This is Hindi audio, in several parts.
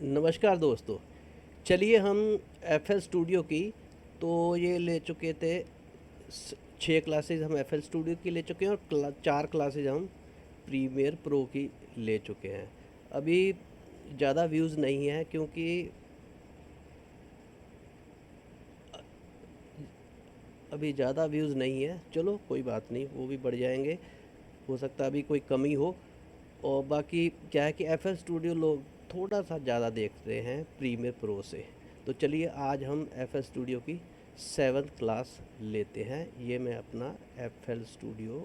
नमस्कार दोस्तों। चलिए हम एफ एल स्टूडियो की तो ये ले चुके थे। 6 क्लासेज हम एफ एल स्टूडियो की ले चुके हैं और 4 क्लासेज हम प्रीमियर प्रो की ले चुके हैं। अभी ज़्यादा व्यूज़ नहीं है क्योंकि अभी ज़्यादा व्यूज़ नहीं है। चलो कोई बात नहीं, वो भी बढ़ जाएंगे। हो सकता है अभी कोई कमी हो। और बाकी क्या है कि एफ एल स्टूडियो लोग थोड़ा सा ज़्यादा देखते हैं प्रीमियर प्रो से। तो चलिए आज हम एफ एल स्टूडियो की 7th क्लास लेते हैं। ये मैं अपना एफ एल स्टूडियो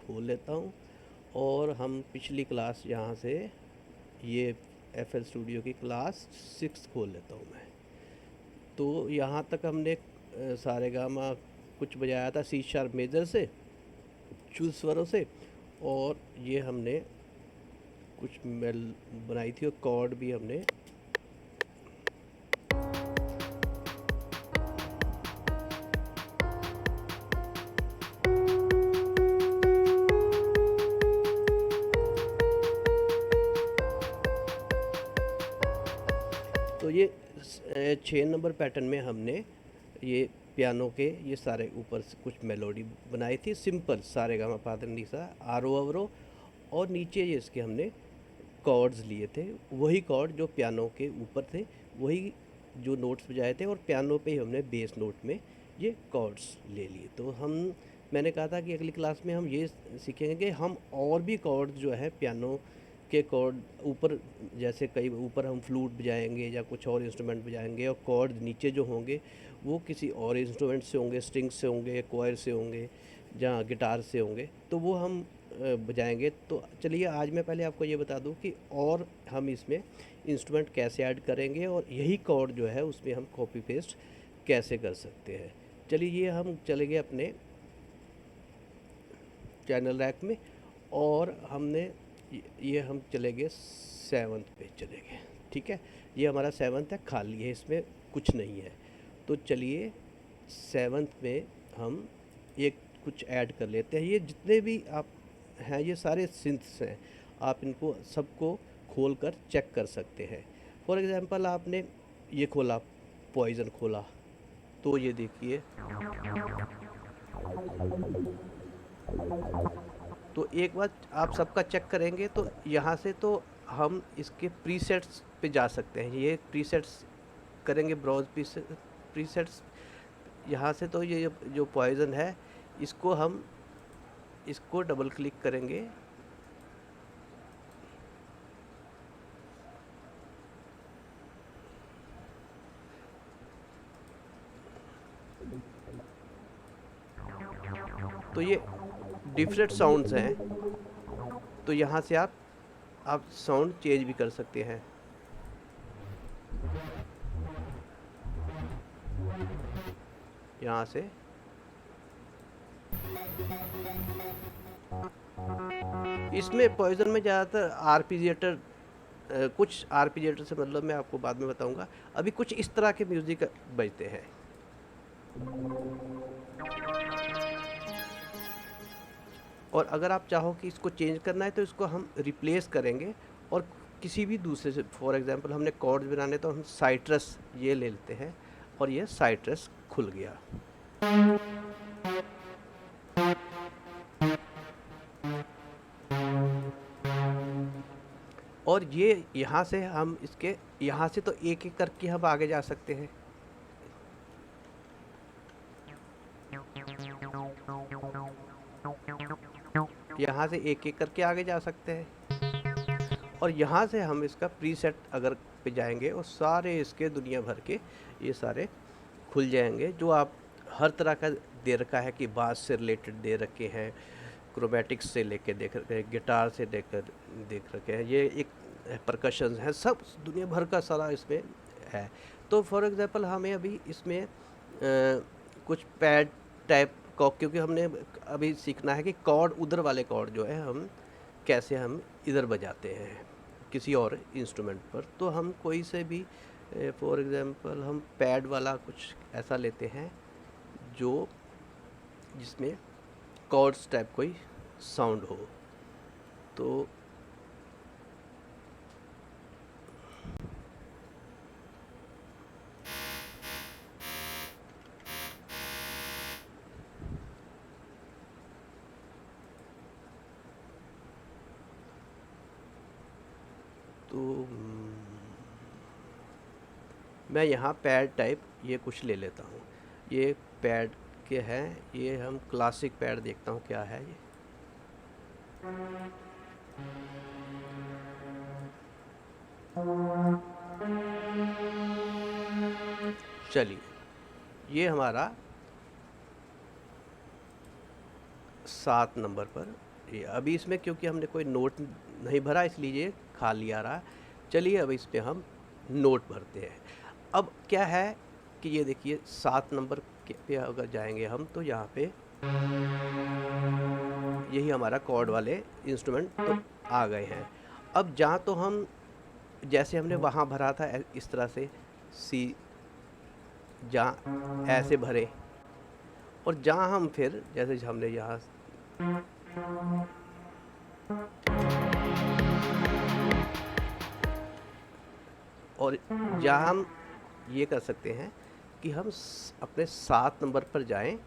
खोल लेता हूँ और हम पिछली क्लास यहाँ से ये एफ एल स्टूडियो की क्लास 6 खोल लेता हूँ मैं। तो यहाँ तक हमने सारेगामा कुछ बजाया था सी शार्प मेजर से, चूज स्वरों से। और ये हमने कुछ मेल बनाई थी और कॉर्ड भी हमने। तो ये 6 नंबर पैटर्न में हमने ये पियानो के ये सारे ऊपर से कुछ मेलोडी बनाई थी, सिंपल सारे गामा पादन निसा आरो अवरो। और नीचे ये इसके हमने कॉर्ड्स लिए थे, वही कॉर्ड जो पियानो के ऊपर थे, वही जो नोट्स बजाए थे और पियानो पे ही हमने बेस नोट में ये कॉर्ड्स ले लिए। तो मैंने कहा था कि अगली क्लास में हम ये सीखेंगे कि हम और भी कॉर्ड जो है पियानो के कॉर्ड ऊपर, जैसे कई ऊपर हम फ्लूट बजाएंगे या कुछ और इंस्ट्रूमेंट बजाएंगे और कॉर्ड नीचे जो होंगे वो किसी और इंस्ट्रूमेंट से होंगे, स्ट्रिंग से होंगे, क्वायर से होंगे, जहाँ गिटार से होंगे, तो वो हम बजाएंगे। तो चलिए आज मैं पहले आपको ये बता दूं कि और हम इसमें इंस्ट्रूमेंट कैसे ऐड करेंगे और यही कॉर्ड जो है उसमें हम कॉपी पेस्ट कैसे कर सकते हैं। चलिए ये हम चले गए अपने चैनल रैक में और हमने ये हम चले गए 7th पे चले गए। ठीक है, ये हमारा 7th है, खाली है, इसमें कुछ नहीं है। तो चलिए 7th में हम एक कुछ ऐड कर लेते हैं। ये जितने भी आप हैं ये सारे सिंथ्स हैं, आप इनको सबको खोल कर चेक कर सकते हैं। फॉर एग्ज़ाम्पल आपने ये खोला, पॉइज़न खोला, तो ये देखिए, तो एक बार आप सबका चेक करेंगे तो यहाँ से तो हम इसके प्रीसेट्स पे जा सकते हैं। ये प्रीसेट्स करेंगे, ब्राउज प्रीसेट्स। यहाँ से तो ये जो पॉइज़न है इसको हम इसको डबल क्लिक करेंगे तो ये डिफरेंट साउंड्स हैं। तो यहाँ से आप साउंड चेंज भी कर सकते हैं। यहाँ से इसमें पॉइजन में ज़्यादातर आर्पिजिएटर, कुछ आर्पिजिएटर से मतलब मैं आपको बाद में बताऊंगा। अभी कुछ इस तरह के म्यूज़िक बजते हैं। और अगर आप चाहो कि इसको चेंज करना है तो इसको हम रिप्लेस करेंगे और किसी भी दूसरे से, फॉर एग्जांपल हमने कॉर्ड्स बनाने तो हम साइट्रस ये ले लेते हैं और ये साइट्रस खुल गया। और ये यहाँ से हम इसके यहाँ से तो एक एक करके हम आगे जा सकते हैं। यहाँ से एक एक करके आगे जा सकते हैं और यहाँ से हम इसका प्रीसेट अगर पे जाएंगे और सारे इसके दुनिया भर के ये सारे खुल जाएंगे जो आप हर तरह का दे रखा है कि बास से रिलेटेड दे रखे हैं, क्रोमेटिक्स से लेके देख रखे हैं, गिटार से देख रखे हैं, ये एक परकशंस हैं, सब दुनिया भर का सारा इसमें है। तो फॉर एग्जांपल हमें अभी इसमें कुछ पैड टाइप का, क्योंकि हमने अभी सीखना है कि कॉर्ड, उधर वाले कॉर्ड जो है हम कैसे हम इधर बजाते हैं किसी और इंस्ट्रूमेंट पर। तो हम कोई से भी फॉर एग्जांपल हम पैड वाला कुछ ऐसा लेते हैं जो जिसमें कॉर्ड्स टाइप कोई साउंड हो। तो तो मैं यहाँ पैड टाइप ये कुछ ले लेता हूँ। ये पैड के हैं, ये हम क्लासिक पैड देखता हूँ क्या है ये। चलिए, ये हमारा 7 नंबर पर ये अभी इसमें क्योंकि हमने कोई नोट नहीं भरा इसलिए ये खाली आ रहा। चलिए अब इस पे हम नोट भरते हैं। अब क्या है कि ये देखिए 7 नंबर पे अगर जाएंगे हम तो यहाँ पे यही हमारा कॉर्ड वाले इंस्ट्रूमेंट तो आ गए हैं। अब जहाँ तो हम जैसे हमने वहाँ भरा था इस तरह से सी, जहाँ ऐसे भरे, और जहाँ हम फिर जैसे हमने यहाँ और जहाँ हम ये कर सकते हैं कि हम अपने 7 नंबर पर जाएं,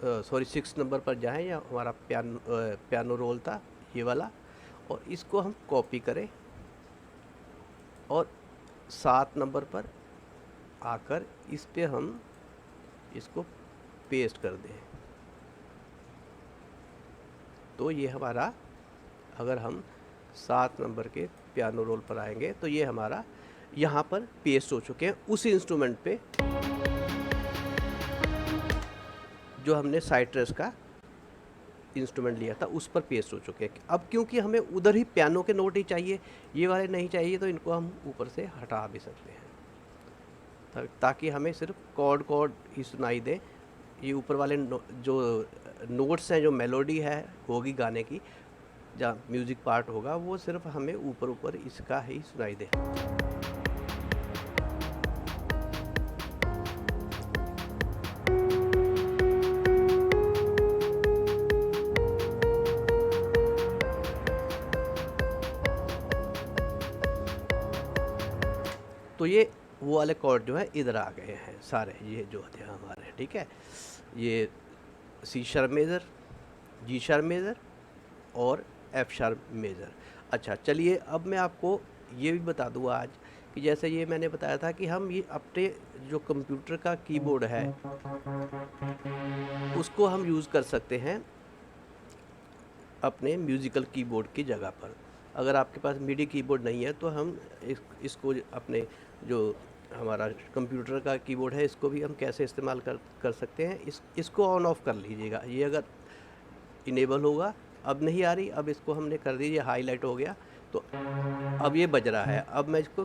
सॉरी 6 नंबर पर जाएं, या हमारा पियानो रोल था ये वाला, और इसको हम कॉपी करें और 7 नंबर पर आकर इस पे हम इसको पेस्ट कर दें। तो ये हमारा, अगर हम 7 नंबर के पियानो रोल पर आएंगे तो ये हमारा यहाँ पर पेस्ट हो चुके हैं उस इंस्ट्रूमेंट पे जो हमने साइट्रस का इंस्ट्रूमेंट लिया था, उस पर पेस्ट हो चुके हैं। अब क्योंकि हमें उधर ही पियानो के नोट ही चाहिए, ये वाले नहीं चाहिए, तो इनको हम ऊपर से हटा भी सकते हैं ताकि हमें सिर्फ कॉर्ड ही सुनाई दे। ये ऊपर वाले जो नोट्स हैं, जो मेलोडी है होगी गाने की, जहाँ म्यूज़िक पार्ट होगा, वो सिर्फ हमें ऊपर इसका ही सुनाई दे। तो ये वो वाले कॉर्ड जो है इधर आ गए हैं सारे, ये जो थे हमारे, ठीक है। ये C sharp major, G sharp major और एफ शार्प मेजर। अच्छा चलिए, अब मैं आपको ये भी बता दूँ आज कि जैसे ये मैंने बताया था कि हम ये अपने जो कंप्यूटर का कीबोर्ड है उसको हम यूज़ कर सकते हैं अपने म्यूज़िकल कीबोर्ड की जगह पर। अगर आपके पास मिडी कीबोर्ड नहीं है तो हम इसको अपने जो हमारा कंप्यूटर का कीबोर्ड है इसको भी हम कैसे इस्तेमाल कर सकते हैं। इसको ऑन ऑफ कर लीजिएगा। ये अगर इनेबल होगा, अब नहीं आ रही, अब इसको हमने कर दीजिए हाईलाइट हो गया, तो अब ये बज रहा है। अब मैं इसको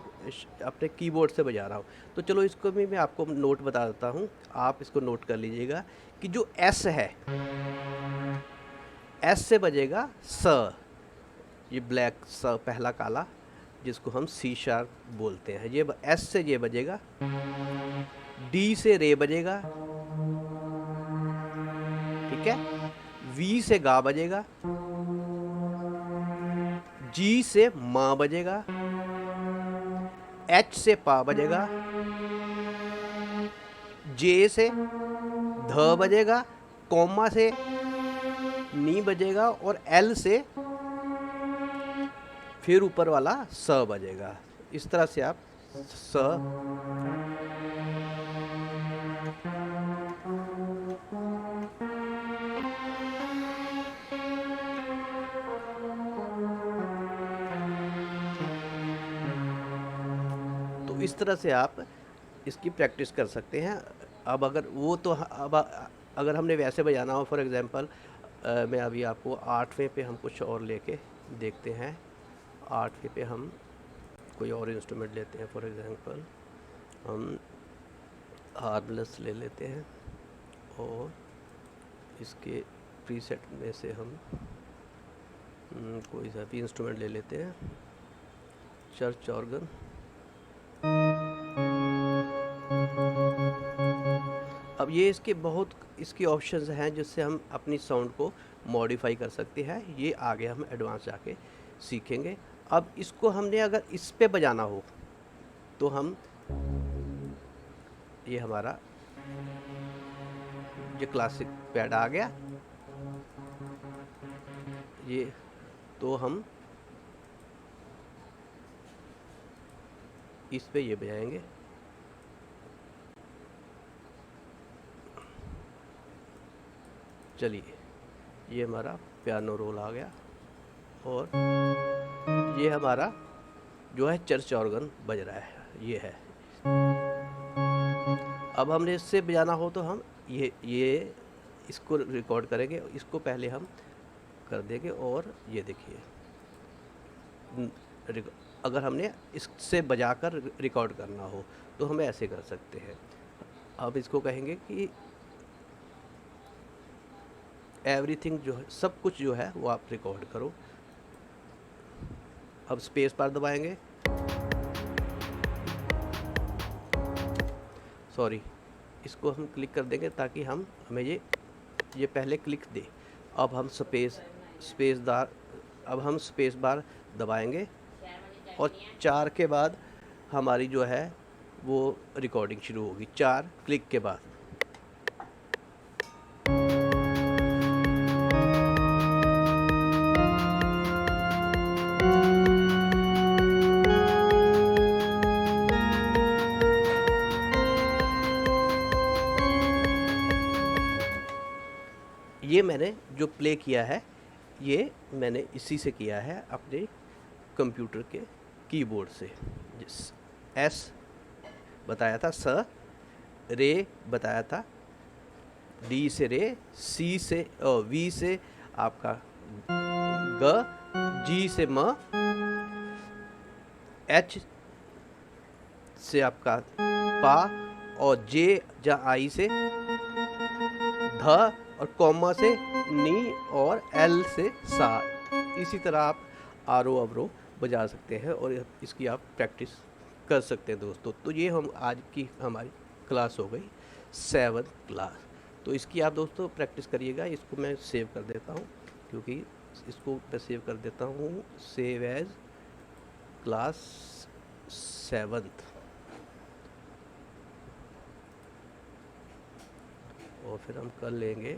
अपने कीबोर्ड से बजा रहा हूँ। तो चलो इसको भी मैं आपको नोट बता देता हूँ, आप इसको नोट कर लीजिएगा कि जो एस है, एस से बजेगा स, ये ब्लैक स पहला काला, जिसको हम सी शार्प बोलते हैं। ये एस से ये बजेगा, डी से रे बजेगा, ठीक है, वी से गा बजेगा, जी से माँ बजेगा, एच से पा बजेगा, जे से ध बजेगा, कॉमा से नी बजेगा, और एल से फिर ऊपर वाला स बजेगा। इस तरह से आप स, तो इस तरह से आप इसकी प्रैक्टिस कर सकते हैं। अब अगर वो तो अब अगर हमने वैसे बजाना हो, फॉर एग्ज़ाम्पल मैं अभी आपको 8वें पे हम कुछ और लेके देखते हैं। 8वें पे हम कोई और इंस्ट्रूमेंट लेते हैं, फॉर एग्ज़ाम्पल हम हार्मलेस ले लेते हैं, और इसके प्रीसेट में से हम कोई सा भी इंस्ट्रूमेंट ले लेते हैं, चर्च ऑर्गन। अब ये इसके ऑप्शंस हैं जिससे हम अपनी साउंड को मॉडिफाई कर सकते हैं। ये आगे हम एडवांस जाके सीखेंगे। अब इसको हमने अगर इस पे बजाना हो तो हम, ये हमारा ये क्लासिक पैड आ गया, ये तो हम इस पे ये बजाएंगे। चलिए, ये हमारा पियानो रोल आ गया और ये हमारा जो है चर्च ऑर्गन बज रहा है, ये है। अब हमने इससे बजाना हो तो हम ये इसको रिकॉर्ड करेंगे, इसको पहले हम कर देंगे और ये देखिए अगर हमने इससे बजाकर रिकॉर्ड करना हो तो हम ऐसे कर सकते हैं। अब इसको कहेंगे कि एवरीथिंग जो है, सब कुछ जो है वो आप रिकॉर्ड करो। अब स्पेस बार दबाएंगे, सॉरी, इसको हम क्लिक कर देंगे ताकि हमें ये पहले क्लिक दे। अब हम स्पेस बार दबाएंगे और 4 के बाद हमारी जो है वो रिकॉर्डिंग शुरू होगी, 4 क्लिक के बाद। ये मैंने जो प्ले किया है ये मैंने इसी से किया है, अपने कंप्यूटर के कीबोर्ड से। एस बताया था, स रे बताया था, डी से रे, सी से वी से आपका ग, जी से म, एच से आपका पा और जे या आई से ध और कॉमा से नी और एल से सा। इसी तरह आप आरो अवरो बजा सकते हैं और इसकी आप प्रैक्टिस कर सकते हैं दोस्तों। तो ये आज की हमारी क्लास हो गई 7th क्लास। तो इसकी आप दोस्तों प्रैक्टिस करिएगा। इसको मैं सेव कर देता हूँ, क्योंकि इसको मैं सेव कर देता हूँ, सेव एज क्लास 7th, और फिर हम कर लेंगे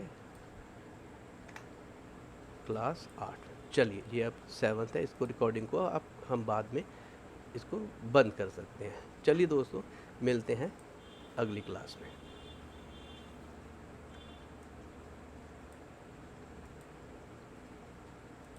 क्लास 8। चलिए, ये अब 7th है, इसको रिकॉर्डिंग को अब हम बाद में इसको बंद कर सकते हैं। चलिए दोस्तों, मिलते हैं अगली क्लास में।